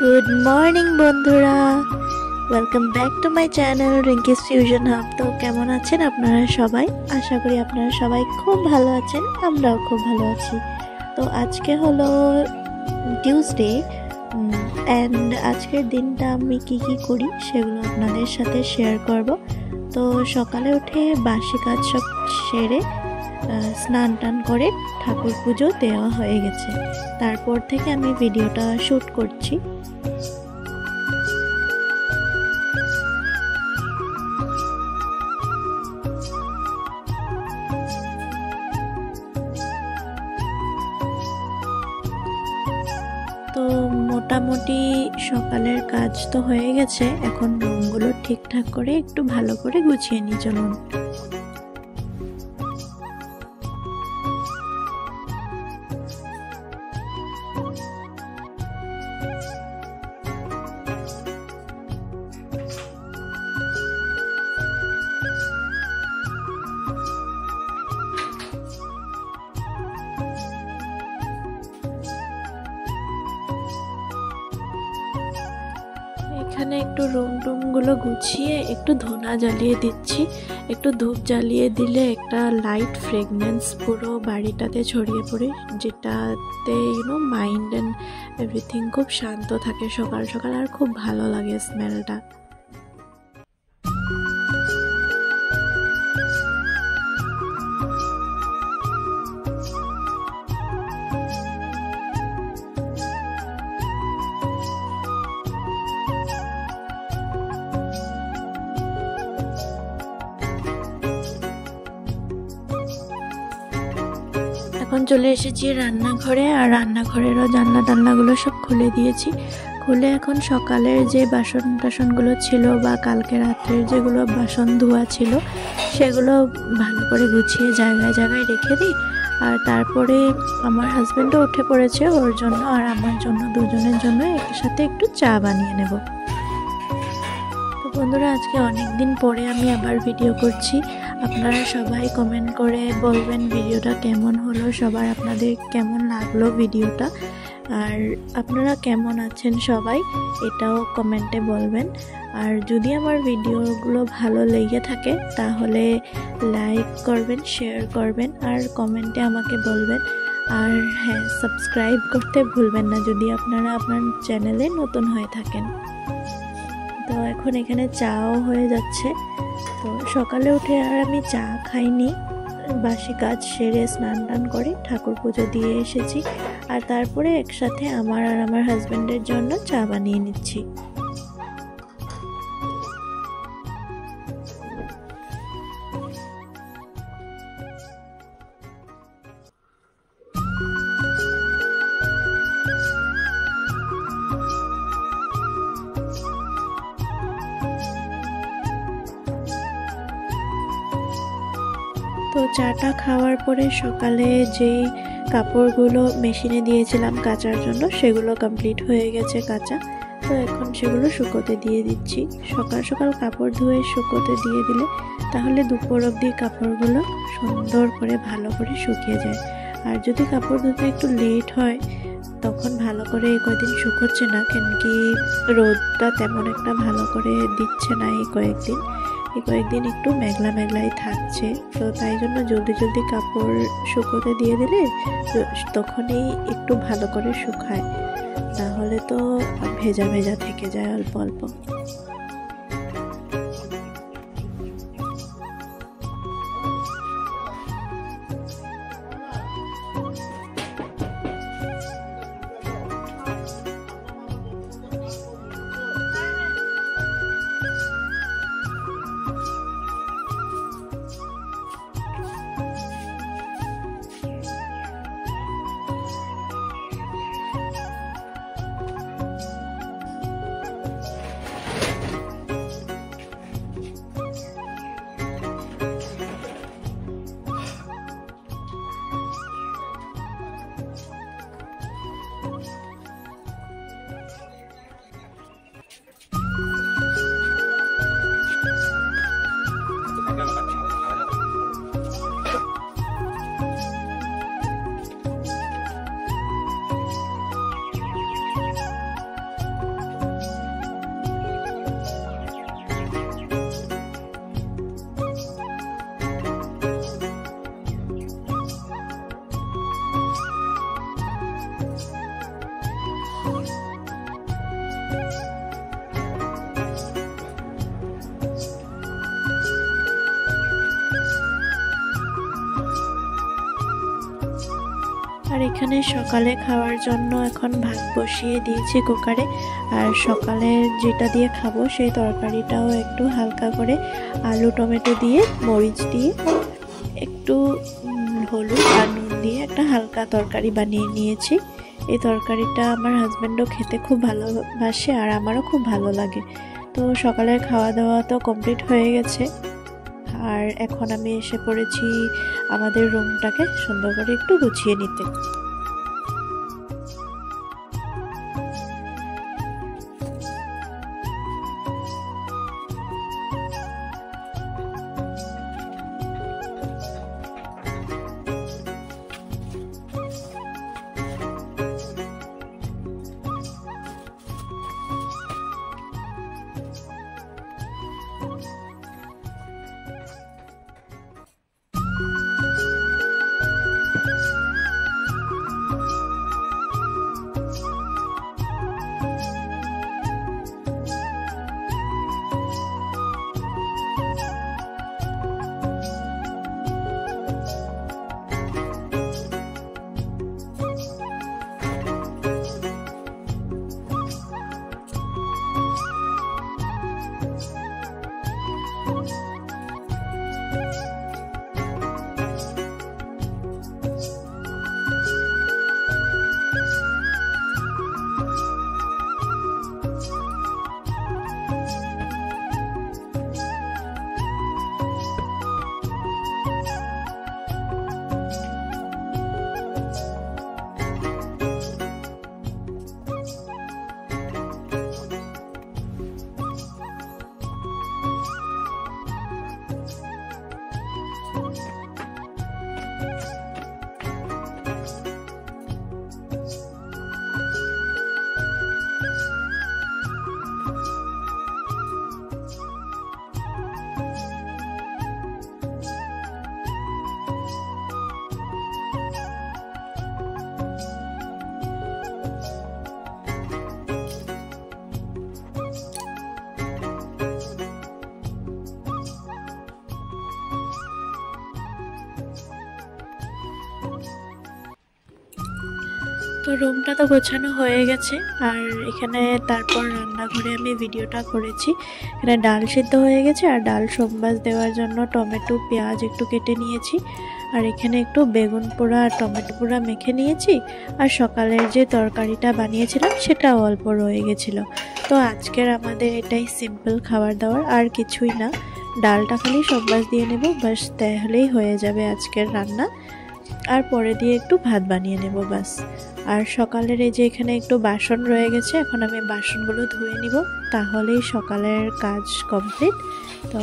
Good morning বন্ধুরা, welcome back to my channel Rinki's fusion hub. তো কেমন আছেন আপনারা সবাই? আশা করি আপনারা সবাই খুব ভালো আছেন, আমরাও খুব ভালো আছি। তো আজকে হলো টিউসডে অ্যান্ড আজকের দিনটা আমি কি করি সেগুলো আপনাদের সাথে শেয়ার করব। তো সকালে উঠে বাসি কাজ সব সেরে স্নান টান করে ঠাকুর পুজো দেওয়া হয়ে গেছে। তারপর থেকে আমি ভিডিওটা শ্যুট করছি। তো মোটামুটি সকালের কাজ তো হয়ে গেছে, এখন রুমগুলো ঠিকঠাক করে একটু ভালো করে গুছিয়ে নিই চলুন। এখানে একটু রুমগুলো গুছিয়ে একটু ধূনা জ্বালিয়ে দিচ্ছি। একটু ধূপ জ্বালিয়ে দিলে একটা লাইট ফ্রেগনেন্স পুরো বাড়িটাতে ছড়িয়ে পড়ে, যেটাতে মাইন্ড অ্যান্ড এভরিথিং খুব শান্ত থাকে সকাল সকাল, আর খুব ভালো লাগে স্মেলটা। এখন চলে এসেছি রান্নাঘরে, আর রান্নাঘরেরও জানলা টান্নাগুলো সব খুলে দিয়েছি। খুলে এখন সকালের যে বাসন টাসনগুলো ছিল বা কালকে রাত্রের যেগুলো বাসন ধোয়া ছিল সেগুলো ভালো করে গুছিয়ে জায়গায় জায়গায় রেখে দিই। আর তারপরে আমার হাজব্যান্ডও উঠে পড়েছে, ওর জন্য আর আমার জন্য দুজনের জন্য একসাথে একটু চা বানিয়ে নেব। তো বন্ধুরা, আজকে অনেক দিন পরে আমি আবার ভিডিও করছি। আপনারা সবাই কমেন্ট করে বলবেন ভিডিওটা কেমন হলো, সবার আপনাদের কেমন লাগলো ভিডিওটা, আর আপনারা কেমন আছেন সবাই এটাও কমেন্টে বলবেন। আর যদি আমার ভিডিওগুলো ভালো লেগে থাকে তাহলে লাইক করবেন, শেয়ার করবেন, আর কমেন্টে আমাকে বলবেন। আর হ্যাঁ, সাবস্ক্রাইব করতে ভুলবেন না যদি আপনারা আপনার চ্যানেলে নতুন হয়ে থাকেন। তো এখন এখানে চাও হয়ে যাচ্ছে। তো সকালে উঠে আর আমি চা খাইনি, বাসি কাজ সেরে স্নান টান করে ঠাকুর পুজো দিয়ে এসেছি, আর তারপরে একসাথে আমার আর আমার হাজব্যান্ডের জন্য চা বানিয়ে নিচ্ছি। তো চাটা খাওয়ার পরে সকালে যেই কাপড়গুলো মেশিনে দিয়েছিলাম কাচার জন্য সেগুলো কমপ্লিট হয়ে গেছে কাচা। তো এখন সেগুলো শুকোতে দিয়ে দিচ্ছি। সকাল সকাল কাপড় ধুয়ে শুকোতে দিয়ে দিলে তাহলে দুপুর অবধি কাপড়গুলো সুন্দর করে ভালো করে শুকিয়ে যায়। আর যদি কাপড় ধুতে একটু লেট হয় তখন ভালো করে এই কয়েকদিন শুকোচ্ছে না, কেন কি রোদটা তেমন একটা ভালো করে দিচ্ছে না এই কয়েকদিন একটু মেঘলা মেঘলাই থাকছে। তো তাই জন্য জলদি জলদি কাপড় শুকোতে দিয়ে দিলে তখনই একটু ভালো করে শুকায়, তাহলে তো ভেজা ভেজা থেকে যায় অল্প অল্প। আর এখানে সকালে খাওয়ার জন্য এখন ভাত বসিয়ে দিয়েছি কুকারে। আর সকালে যেটা দিয়ে খাবো সেই তরকারিটাও একটু হালকা করে আলু টমেটো দিয়ে মরিচ দিয়ে একটু হলুদ আর নুন দিয়ে একটা হালকা তরকারি বানিয়ে নিয়েছি। এই তরকারিটা আমার হাজব্যান্ডও খেতে খুব ভালোবাসে আর আমারও খুব ভালো লাগে। তো সকালের খাওয়া দাওয়া তো কমপ্লিট হয়ে গেছে। আর এখন আমি এসে পড়েছি আমাদের রুমটাকে সুন্দর করে একটু গুছিয়ে নিতে। তো রুমটা তো গোছানো হয়ে গেছে। আর এখানে তারপর রান্নাঘরে আমি ভিডিওটা করেছি। এখানে ডাল সিদ্ধ হয়ে গেছে আর ডাল সম্বাস দেওয়ার জন্য টমেটো পেঁয়াজ একটু কেটে নিয়েছি। আর এখানে একটু বেগুন পোড়া আর টমেটো পোড়া মেখে নিয়েছি। আর সকালের যে তরকারিটা বানিয়েছিলাম সেটাও অল্প রয়ে গেছিলো। তো আজকের আমাদের এটাই সিম্পল খাবার দাবার, আর কিছুই না। ডালটা খালি সম্বাস দিয়ে নেব, বাস তাহলেই হয়ে যাবে আজকের রান্না। আর পরে দিয়ে একটু ভাত বানিয়ে নেব বাস। আর সকালের এই যে এখানে একটু বাসন রয়ে গেছে, এখন আমি বাসনগুলো ধুয়ে নিব, তাহলেই সকালের কাজ কমপ্লিট। তো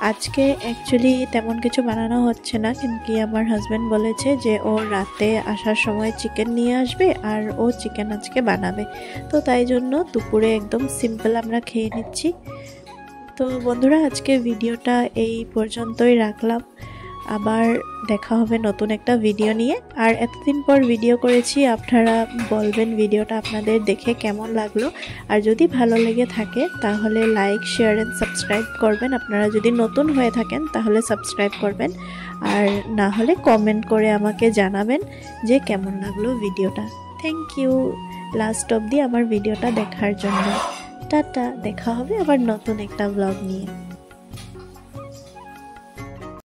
আজকে অ্যাকচুয়ালি তেমন কিছু বানানো হচ্ছে না, কিন্তু আমার হাজব্যান্ড বলেছে যে ও রাতে আসার সময় চিকেন নিয়ে আসবে আর ও চিকেন আজকে বানাবে। তো তাই জন্য দুপুরে একদম সিম্পল আমরা খেয়ে নিচ্ছি। তো বন্ধুরা, আজকে ভিডিওটা এই পর্যন্তই রাখলাম। আবার দেখা হবে নতুন একটা ভিডিও নিয়ে। আর এতদিন পর ভিডিও করেছি, আপনারা বলবেন ভিডিওটা আপনাদের দেখে কেমন লাগলো। আর যদি ভালো লেগে থাকে তাহলে লাইক শেয়ার এন্ড সাবস্ক্রাইব করবেন। আপনারা যদি নতুন হয়ে থাকেন তাহলে সাবস্ক্রাইব করবেন, আর না হলে কমেন্ট করে আমাকে জানাবেন যে কেমন লাগলো ভিডিওটা। থ্যাংক ইউ লাস্ট অবধি আমার ভিডিওটা দেখার জন্য। টাটা, দেখা হবে আবার নতুন একটা ব্লগ নিয়ে।